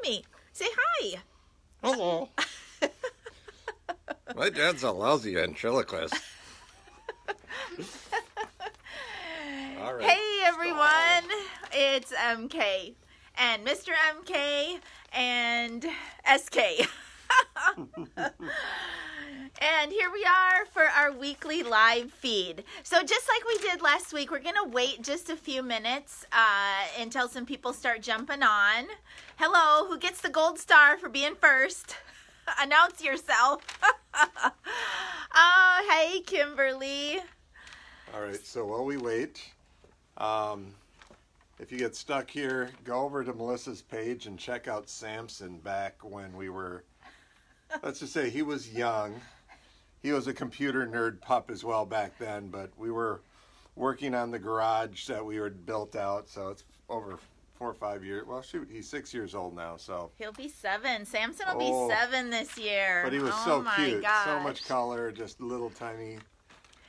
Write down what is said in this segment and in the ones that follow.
me. Say hi. Hello. My dad's a lousy ventriloquist. All right. Hey, everyone. It's MK and Mr. MK and SK. And here we are for our weekly live feed. So just like we did last week, we're going to wait just a few minutes until some people start jumping on. Hello, who gets the gold star for being first? Announce yourself. Oh, hey, Kimberly. All right, so while we wait, if you get stuck here, go over to Melissa's page and check out Samson back when we were, let's just say he was young. He was a computer nerd pup as well back then, but we were working on the garage that we had built out, so it's over 4 or 5 years. Well, shoot, he's 6 years old now, so. He'll be 7. Samson will be 7 this year. But he was so cute. Gosh. So much color, just little tiny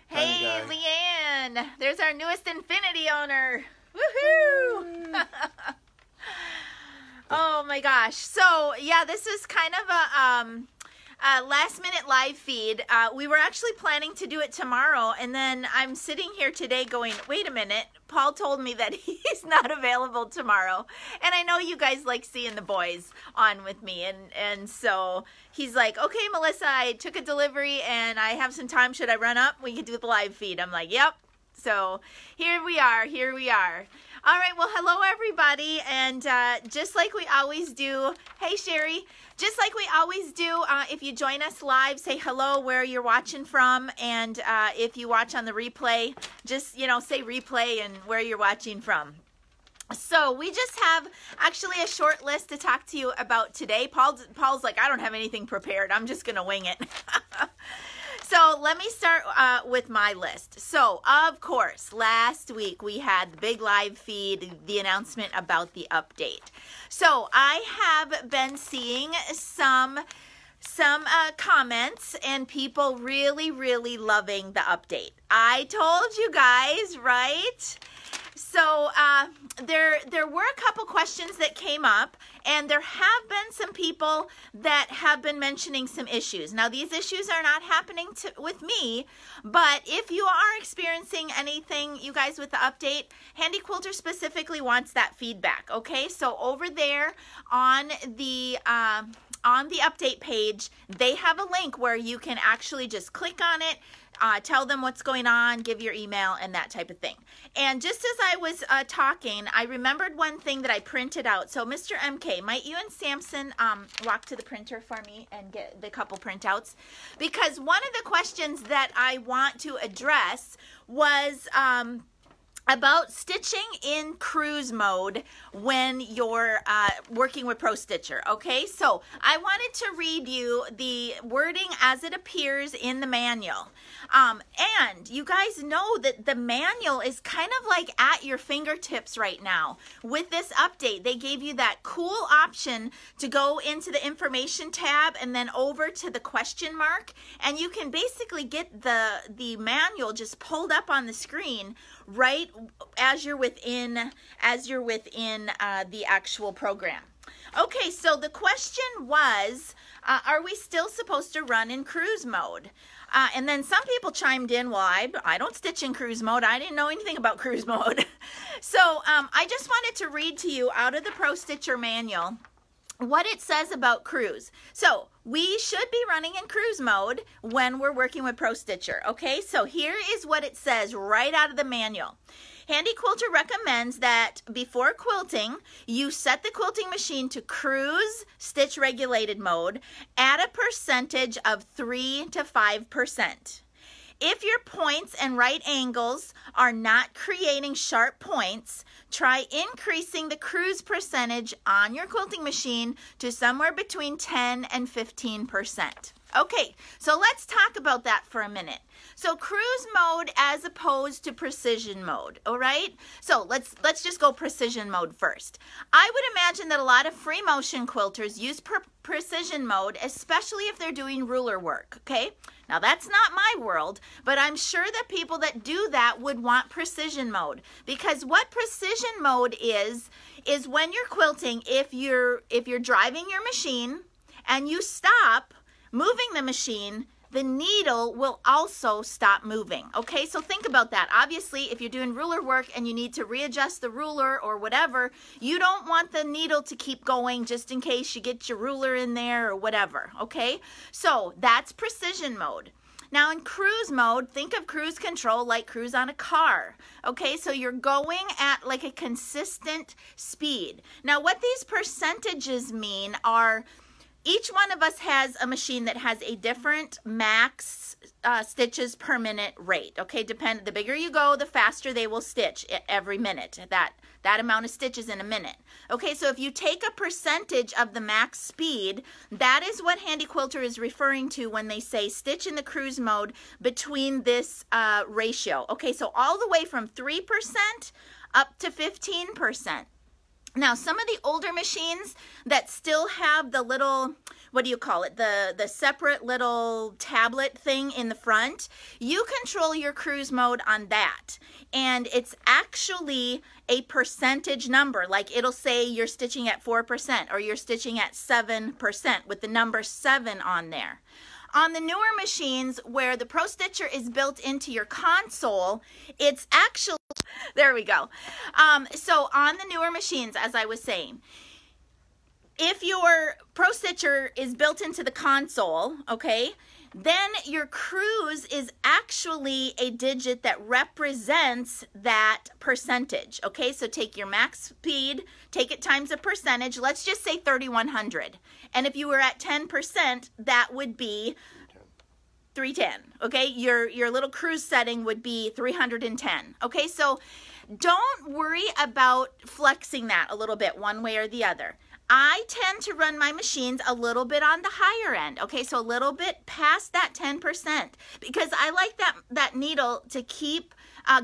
Hey, guy. Leanne. There's our newest Infinity owner. Woohoo! Oh my gosh. So, yeah, this is kind of a last minute live feed. We were actually planning to do it tomorrow, and then I'm sitting here today going, wait a minute, Paul told me that he's not available tomorrow, and I know you guys like seeing the boys on with me, and so he's like, okay, Melissa, I took a delivery and I have some time. Should I run up? We can do the live feed. I'm like, yep. So here we are. All right, well, hello, everybody, and just like we always do, hey, Sherry, just like we always do, if you join us live, say hello where you're watching from, and if you watch on the replay, just, say replay and where you're watching from. So we just have actually a short list to talk to you about today. Paul's like, I don't have anything prepared. I'm just going to wing it. So let me start with my list. So, of course, last week we had the big live feed, the announcement about the update. So I have been seeing some comments and people really, really loving the update. I told you guys, right? So there were a couple questions that came up, and there have been some people that have been mentioning some issues. Now, these issues are not happening with me, but if you are experiencing anything, you guys, with the update, Handy Quilter specifically wants that feedback, okay? So over there on the update page, they have a link where you can actually just click on it, tell them what's going on, give your email, and that type of thing. And just as I was talking, I remembered one thing that I printed out. So, Mr. MK, might you and Samson walk to the printer for me and get the couple printouts? Because one of the questions that I want to address was about stitching in cruise mode when you're working with Pro Stitcher, okay? So I wanted to read you the wording as it appears in the manual. And you guys know that the manual is kind of like at your fingertips right now. With this update, they gave you that cool option to go into the information tab and then over to the question mark, and you can basically get the manual just pulled up on the screen right as you're within the actual program. Okay, so the question was, are we still supposed to run in cruise mode? And then some people chimed in, well, I don't stitch in cruise mode. I didn't know anything about cruise mode. So I just wanted to read to you out of the Pro Stitcher manual what it says about cruise. So we should be running in cruise mode when we're working with Pro Stitcher. Okay, so here is what it says right out of the manual. Handy Quilter recommends that before quilting, you set the quilting machine to cruise stitch regulated mode at a percentage of 3 to 5%. If your points and right angles are not creating sharp points, try increasing the cruise percentage on your quilting machine to somewhere between 10 and 15%. Okay, so let's talk about that for a minute. So cruise mode as opposed to precision mode, all right? So let's just go precision mode first. I would imagine that a lot of free motion quilters use precision mode, especially if they're doing ruler work, okay? Now that's not my world, but I'm sure that people that do that would want precision mode, because what precision mode is when you're quilting, if you're driving your machine and you stop moving the machine, the needle will also stop moving. Okay, so think about that. Obviously, if you're doing ruler work and you need to readjust the ruler or whatever, you don't want the needle to keep going just in case you get your ruler in there or whatever. Okay, so that's precision mode. Now in cruise mode, think of cruise control like cruise on a car. Okay, so you're going at like a consistent speed. Now what these percentages mean are, each one of us has a machine that has a different max stitches per minute rate. Okay, the bigger you go, the faster they will stitch every minute. That amount of stitches in a minute. Okay, so if you take a percentage of the max speed, that is what Handy Quilter is referring to when they say stitch in the cruise mode between this ratio. Okay, so all the way from 3% up to 15%. Now, some of the older machines that still have the little, what do you call it, the separate little tablet thing in the front, you control your cruise mode on that. And it's actually a percentage number, like it'll say you're stitching at 4% or you're stitching at 7% with the number 7 on there. On the newer machines where the Pro Stitcher is built into your console, it's actually, there we go. So on the newer machines, as I was saying, if your Pro Stitcher is built into the console, okay, then your cruise is actually a digit that represents that percentage. Okay, so take your max speed, take it times a percentage. Let's just say 3,100. And if you were at 10%, that would be 310. Okay, your little cruise setting would be 310. Okay, so don't worry about flexing that a little bit one way or the other. I tend to run my machines a little bit on the higher end, okay, so a little bit past that 10%, because I like that needle to keep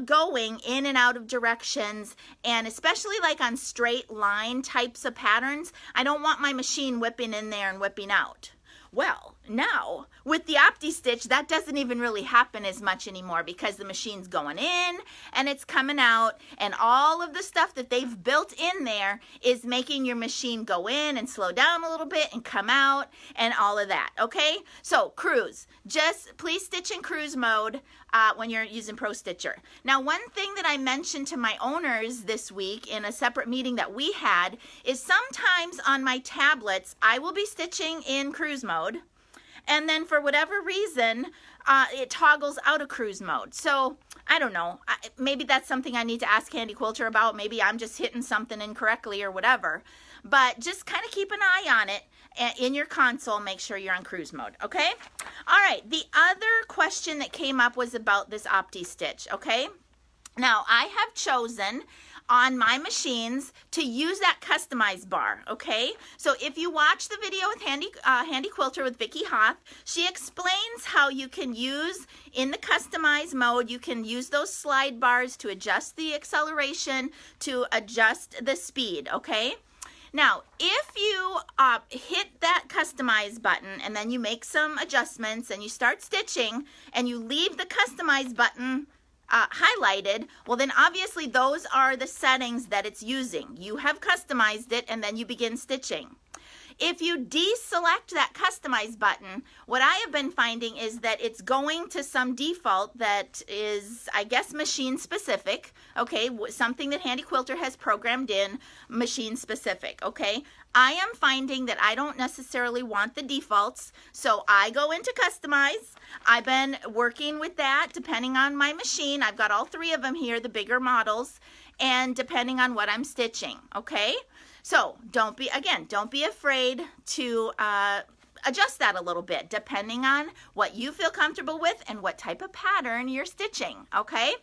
going in and out of directions, and especially like on straight line types of patterns, I don't want my machine whipping in there and whipping out. Well, now with the OptiStitch, that doesn't even really happen as much anymore because the machine's going in and it's coming out, and all of the stuff that they've built in there is making your machine go in and slow down a little bit and come out and all of that, okay? So cruise, just please stitch in cruise mode when you're using Pro Stitcher. Now, one thing that I mentioned to my owners this week in a separate meeting that we had is sometimes on my tablets, I will be stitching in cruise mode, and then for whatever reason, it toggles out of cruise mode. So I don't know, maybe that's something I need to ask Handy Quilter about. Maybe I'm just hitting something incorrectly or whatever, but just kind of keep an eye on it in your console. Make sure you're on cruise mode, okay? All right, the other question that came up was about this OptiStitch, okay? Now, I have chosen on my machines to use that customize bar, okay? So if you watch the video with Handy Quilter with Vicki Hoth, she explains how you can use, in the customize mode, you can use those slide bars to adjust the acceleration, to adjust the speed, okay? Now, if you hit that customize button and then you make some adjustments and you start stitching and you leave the customize button highlighted, well then obviously those are the settings that it's using. You have customized it and then you begin stitching. If you deselect that customize button, what I have been finding is that it's going to some default that is, I guess, machine specific, okay, something that Handy Quilter has programmed in, machine specific, okay. I am finding that I don't necessarily want the defaults, so I go into customize. I've been working with that depending on my machine. I've got all 3 of them here, the bigger models, and depending on what I'm stitching, okay. So don't be afraid to adjust that a little bit depending on what you feel comfortable with and what type of pattern you're stitching, okay?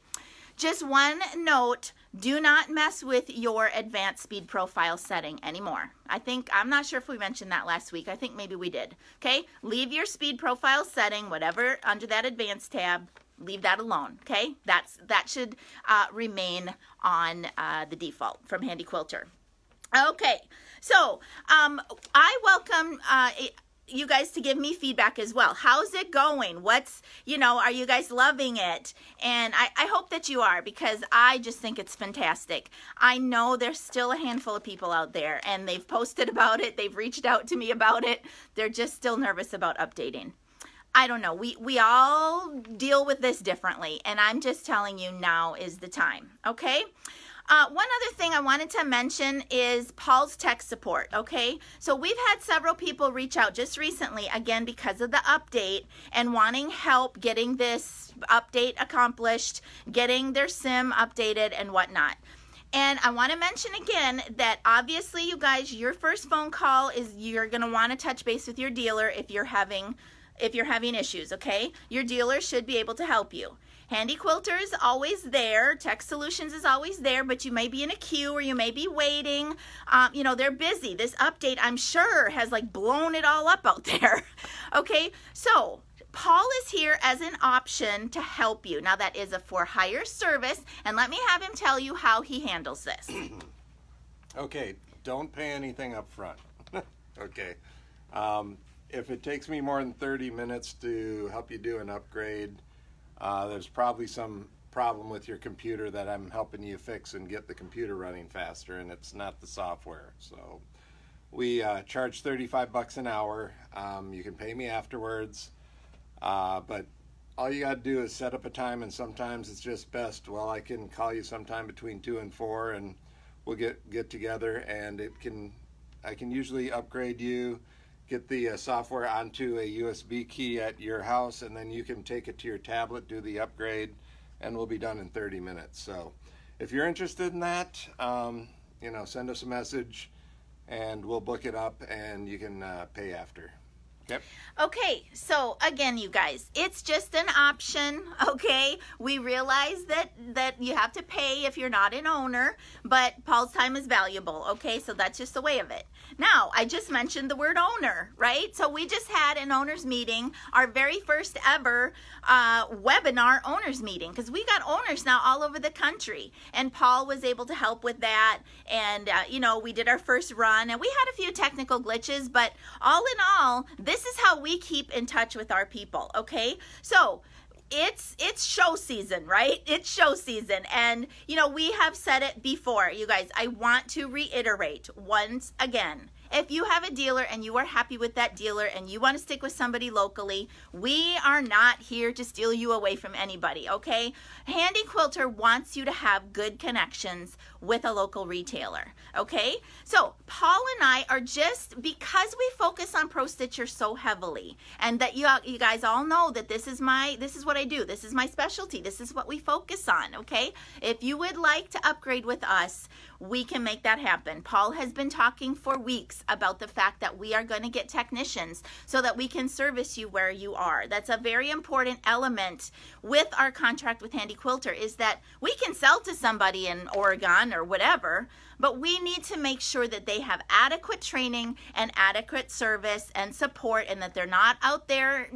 Just one note, do not mess with your advanced speed profile setting anymore. I'm not sure if we mentioned that last week. I think maybe we did. Okay, leave your speed profile setting, whatever, under that advanced tab. Leave that alone, okay? That should remain on the default from Handy Quilter. Okay, so I welcome you guys to give me feedback as well. How's it going? Are you guys loving it? And I hope that you are, because I just think it's fantastic. I know there's still a handful of people out there, and they've posted about it. They've reached out to me about it. They're just still nervous about updating. I don't know. We all deal with this differently, and I'm just telling you, now is the time, okay? One other thing I wanted to mention is Paul's tech support, okay? So we've had several people reach out just recently, again, because of the update and wanting help getting this update accomplished, getting their sim updated and whatnot. And I want to mention again that obviously, you guys, your first phone call is you're going to want to touch base with your dealer if you're having issues, okay? Your dealer should be able to help you. Handy Quilter is always there. Tech Solutions is always there, but you may be in a queue or you may be waiting. They're busy. This update, I'm sure, has blown it all up out there. Okay, so Paul is here as an option to help you. Now, that is a for-hire service, and let me have him tell you how he handles this. Okay, don't pay anything up front. Okay. If it takes me more than 30 minutes to help you do an upgrade, there's probably some problem with your computer that I'm helping you fix and get the computer running faster, and it's not the software. So we charge $35 an hour. You can pay me afterwards, but all you got to do is set up a time, and sometimes it's just best, well, I can call you sometime between 2 and 4, and we'll get together, and I can usually upgrade you, get the software onto a USB key at your house, and then you can take it to your tablet, do the upgrade, and we'll be done in 30 minutes. So if you're interested in that, send us a message and we'll book it up, and you can pay after. Yep. Okay, so again, you guys, it's just an option, okay? We realize that you have to pay if you're not an owner, but Paul's time is valuable, okay? So that's just the way of it. Now, I just mentioned the word owner, right? So we just had an owners meeting, our very first ever webinar owners meeting, because we got owners now all over the country, and Paul was able to help with that, and we did our first run, and we had a few technical glitches, but all in all, this is how we keep in touch with our people, okay? So it's show season, right? It's show season, and we have said it before, you guys. I want to reiterate once again, if you have a dealer and you are happy with that dealer and you want to stick with somebody locally, we are not here to steal you away from anybody, okay? Handy Quilter wants you to have good connections with a local retailer, okay? So Paul and I are just, because we focus on Pro Stitcher so heavily, and that you guys all know that this is what I do, this is my specialty, this is what we focus on, okay? If you would like to upgrade with us, we can make that happen. Paul has been talking for weeks about the fact that we are going to get technicians so that we can service you where you are. That's a very important element with our contract with Handy Quilter, is that we can sell to somebody in Oregon or whatever, but we need to make sure that they have adequate training and adequate service and support, and that they're not out there,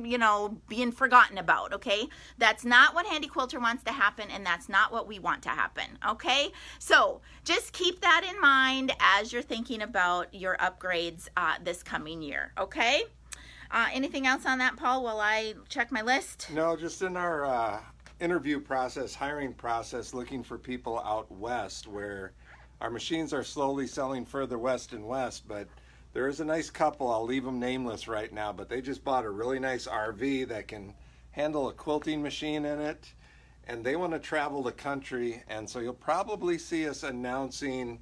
being forgotten about, okay? That's not what Handy Quilter wants to happen, and that's not what we want to happen, okay? So just keep that in mind as you're thinking about your upgrades this coming year, okay? Anything else on that, Paul, while I check my list? No, just in our interview process, hiring process, looking for people out west, where our machines are slowly selling further west and west, but there is a nice couple, I'll leave them nameless right now, but they just bought a really nice RV that can handle a quilting machine in it, and they want to travel the country, and so you'll probably see us announcing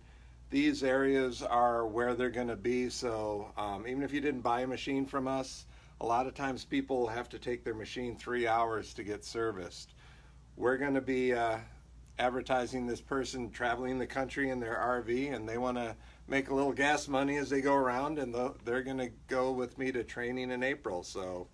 these areas are where they're going to be. So even if you didn't buy a machine from us, a lot of times people have to take their machine 3 hours to get serviced. We're going to be advertising this person traveling the country in their RV, and they want to make a little gas money as they go around, and they're going to go with me to training in April. So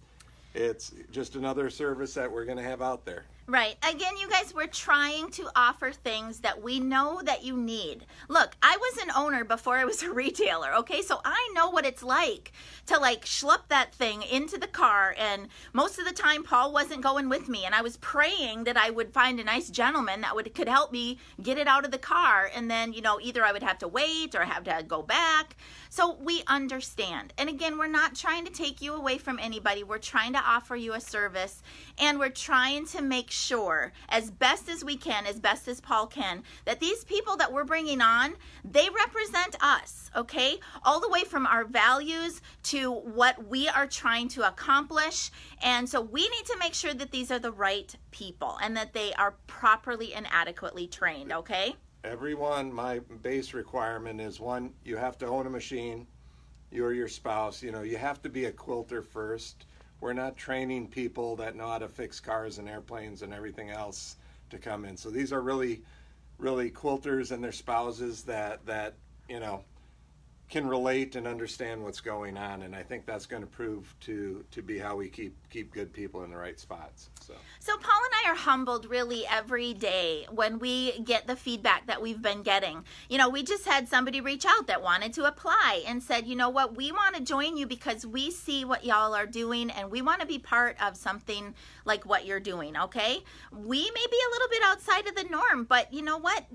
it's just another service that we're going to have out there. Right. Again, you guys, we're trying to offer things that we know that you need. Look, I was an owner before I was a retailer, okay? So I know what it's like to like schlepp that thing into the car, and most of the time Paul wasn't going with me, and I was praying that I would find a nice gentleman that could help me get it out of the car, and then, you know, either I would have to wait or have to go back. So we understand. And again, we're not trying to take you away from anybody. We're trying to offer you a service, and we're trying to make sure as best as we can, as best as Paul can, that these people that we're bringing on, they represent us, okay? All the way from our values to what we are trying to accomplish. And so we need to make sure that these are the right people and that they are properly and adequately trained, okay? Everyone, my base requirement is, one, you have to own a machine, you or your spouse. You know, you have to be a quilter first. We're not training people that know how to fix cars and airplanes and everything else to come in. So these are really, really quilters and their spouses that you know, can relate and understand what's going on, and I think that's going to prove to be how we keep good people in the right spots. So Paul and I are humbled really every day when we get the feedback that we've been getting. You know, we just had somebody reach out that wanted to apply and said, you know what, we want to join you because we see what y'all are doing and we want to be part of something like what you're doing, okay? We may be a little bit outside of the norm, but you know what?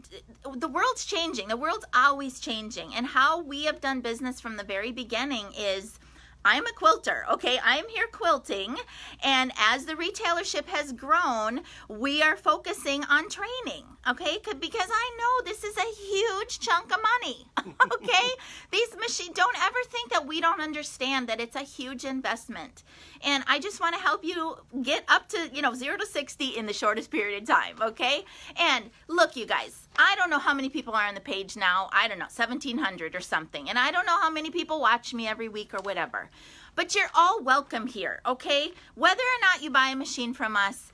The world's changing. The world's always changing, and how we have done business from the very beginning is, I'm a quilter, okay? I'm here quilting, and as the retailership has grown, we are focusing on training, okay? Because I know this is a huge chunk of money, okay? These machines, don't ever think that we don't understand that it's a huge investment. And I just want to help you get up to, you know, 0 to 60 in the shortest period of time, okay? And look, you guys, I don't know how many people are on the page now. I don't know, 1,700 or something. And I don't know how many people watch me every week or whatever. But you're all welcome here, okay? Whether or not you buy a machine from us,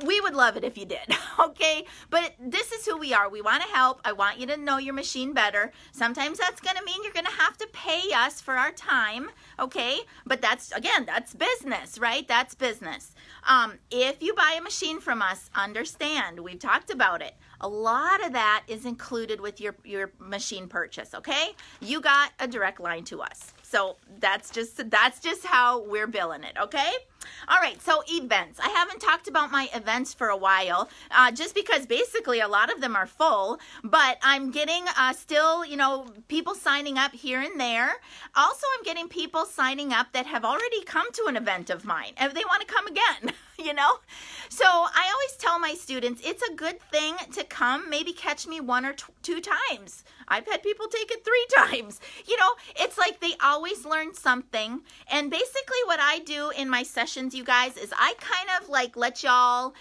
we would love it if you did, okay? But this is who we are. We want to help. I want you to know your machine better. Sometimes that's going to mean you're going to have to pay us for our time, okay? But that's, again, that's business, right? That's business. If you buy a machine from us, understand, we've talked about it. A lot of that is included with your machine purchase, okay? You got a direct line to us. So that's just how we're billing it, okay? All right, so events. I haven't talked about my events for a while, just because basically a lot of them are full, but I'm getting still, you know, people signing up here and there. Also, I'm getting people signing up that have already come to an event of mine, and they want to come again, you know? So I always tell my students, it's a good thing to come, maybe catch me 1 or 2 times. I've had people take it 3 times. You know, it's like they always learn something. And basically what I do in my sessions, you guys, is I kind of like let y'all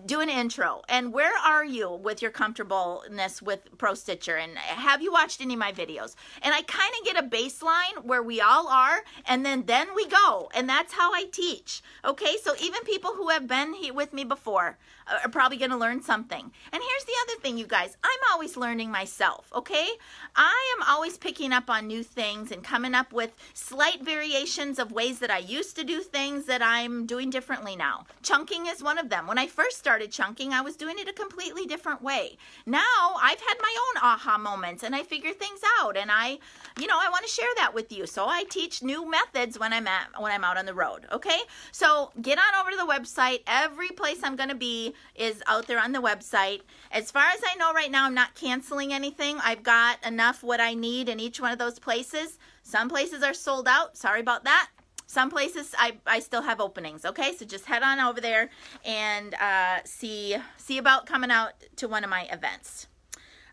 do an intro. And where are you with your comfortableness with Pro Stitcher? And have you watched any of my videos? And I kind of get a baseline where we all are, and then we go. And that's how I teach. Okay, so even people who have been here with me before are probably going to learn something. And here's the other thing, you guys. I'm always learning myself, okay? I am always picking up on new things and coming up with slight variations of ways that I used to do things that I'm doing differently now. Chunking is one of them. When I first started chunking, I was doing it a completely different way. Now, I've had my own aha moments, and I figure things out, and I want to share that with you. So I teach new methods when I'm out on the road, okay? So get on over to the website. Every place I'm going to be is out there on the website. As far as I know right now, I'm not canceling anything. I've got enough what I need in each one of those places. Some places are sold out. Sorry about that. Some places I still have openings, okay? So just head on over there and see about coming out to one of my events.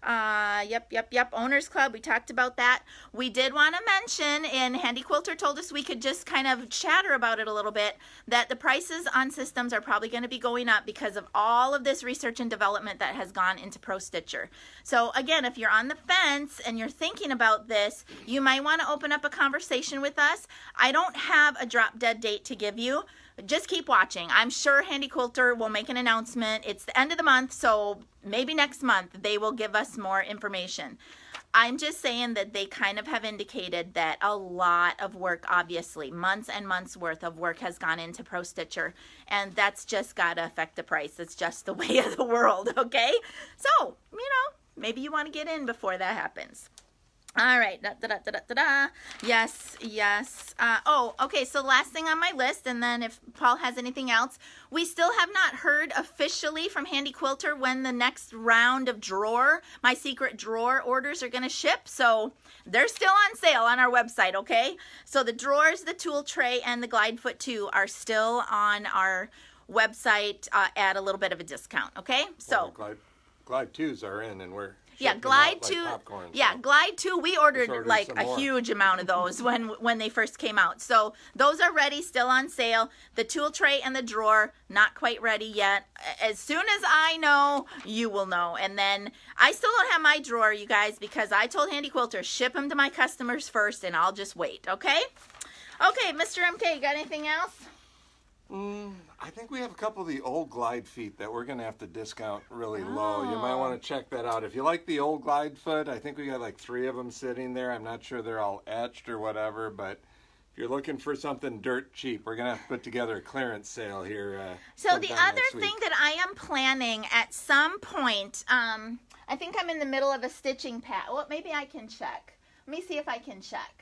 Yep. Owners Club, we talked about that. We did want to mention, and Handy Quilter told us we could just kind of chatter about it a little bit, that the prices on systems are probably going to be going up because of all of this research and development that has gone into Pro Stitcher. So again, if you're on the fence and you're thinking about this, you might want to open up a conversation with us. I don't have a drop dead date to give you. Just keep watching. I'm sure Handy Quilter will make an announcement. It's the end of the month, so maybe next month they will give us more information. I'm just saying that they kind of have indicated that a lot of work, obviously, months and months worth of work has gone into Pro Stitcher, and that's just got to affect the price. It's just the way of the world, okay? So, you know, maybe you want to get in before that happens. All right. Yes, yes. Oh, okay. So last thing on my list, and then if Paul has anything else, we still have not heard officially from Handy Quilter when the next round of my secret drawer orders are going to ship. So they're still on sale on our website, okay? So the drawers, the tool tray, and the glide foot 2 are still on our website at a little bit of a discount, okay? So well, glide 2s are in, and we're Glide 2. Like popcorn, yeah, so. Glide 2. We ordered like a huge amount of those when they first came out. So those are ready, still on sale. The tool tray and the drawer, not quite ready yet. As soon as I know, you will know. And then I still don't have my drawer, you guys, because I told Handy Quilter, ship them to my customers first, and I'll just wait, okay? Okay, Mr. MK, you got anything else? I think we have a couple of the old glide feet that we're going to have to discount really low. You might want to check that out. If you like the old glide foot, I think we got like 3 of them sitting there. I'm not sure they're all etched or whatever, but if you're looking for something dirt cheap, we're going to have to put together a clearance sale here. So the other thing that I am planning at some point, I think I'm in the middle of a stitching pattern. Well, maybe I can check. Let me see if I can check.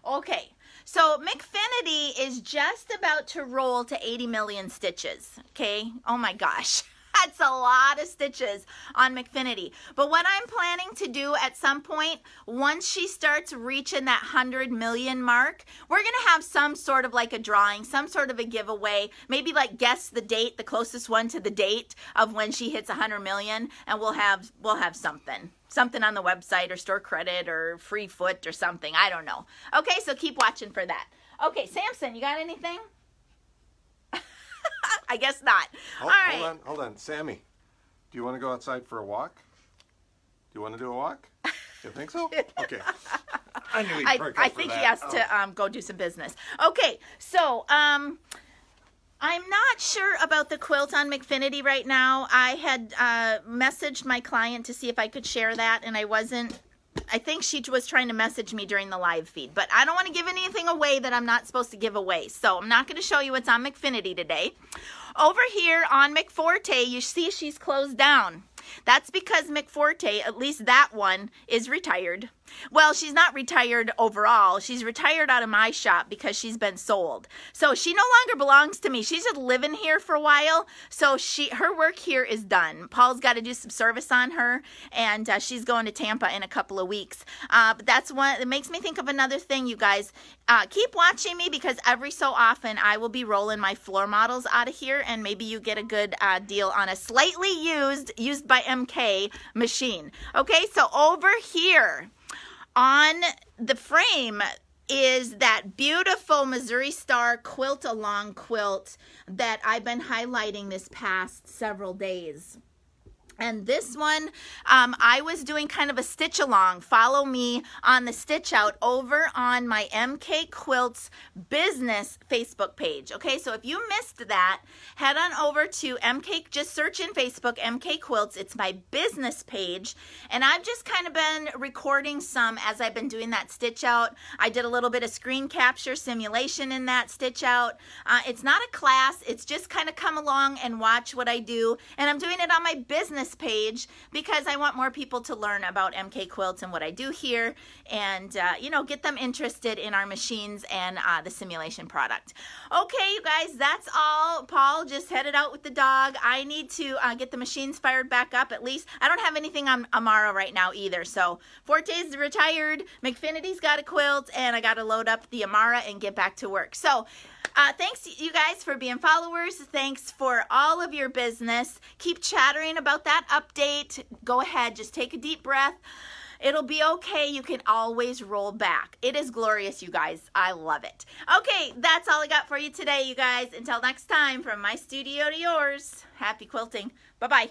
Okay, so McFinity is just about to roll to 80 million stitches, okay? Oh my gosh, that's a lot of stitches on McFinity. But what I'm planning to do at some point, once she starts reaching that 100 million mark, we're going to have some sort of like a drawing, some sort of a giveaway, maybe like guess the date, the closest one to the date of when she hits 100 million, and we'll have something on the website or store credit or free foot or something. I don't know. Okay, so keep watching for that. Okay, Samson, you got anything? I guess not. All right. Hold on. Sammy, do you want to go outside for a walk? Do you want to do a walk? You think so? Okay. I knew he'd perk up I for think that. he has to go do some business. Okay, so I'm not sure about the quilt on McFinity right now. I had messaged my client to see if I could share that, and I think she was trying to message me during the live feed, but I don't want to give anything away that I'm not supposed to give away, so I'm not going to show you what's on McFinity today. Over here on McForte, you see she's closed down. That's because McForte, at least that one, is retired. Well, she's not retired overall. She's retired out of my shop because she's been sold. So she no longer belongs to me. She's just living here for a while. So her work here is done. Paul's got to do some service on her, and she's going to Tampa in a couple of weeks. But that's one. It makes me think of another thing, you guys. Keep watching me, because every so often I will be rolling my floor models out of here, and maybe you get a good deal on a slightly used by MK machine. Okay, so over here on the frame is that beautiful Missouri Star quilt along quilt that I've been highlighting this past several days. And this one, I was doing kind of a stitch along. Follow me on the stitch out over on my MK Quilts business Facebook page. Okay, so if you missed that, head on over to MK, just search in Facebook, MK Quilts. It's my business page. And I've just kind of been recording some as I've been doing that stitch out. I did a little bit of screen capture simulation in that stitch out. It's not a class. It's just kind of come along and watch what I do. And I'm doing it on my business page because I want more people to learn about MK Quilts and what I do here, and you know, get them interested in our machines and the simulation product. Okay, you guys, that's all. Paul just headed out with the dog. I need to get the machines fired back up. At least I don't have anything on Amara right now either. So Forte's retired, McFinity's got a quilt, and I got to load up the Amara and get back to work. So thanks you guys for being followers. Thanks for all of your business. Keep chattering about that update. Go ahead, just take a deep breath. It'll be okay. You can always roll back. It is glorious, you guys. I love it. Okay, that's all I got for you today, you guys. Until next time, from my studio to yours, happy quilting. Bye-bye.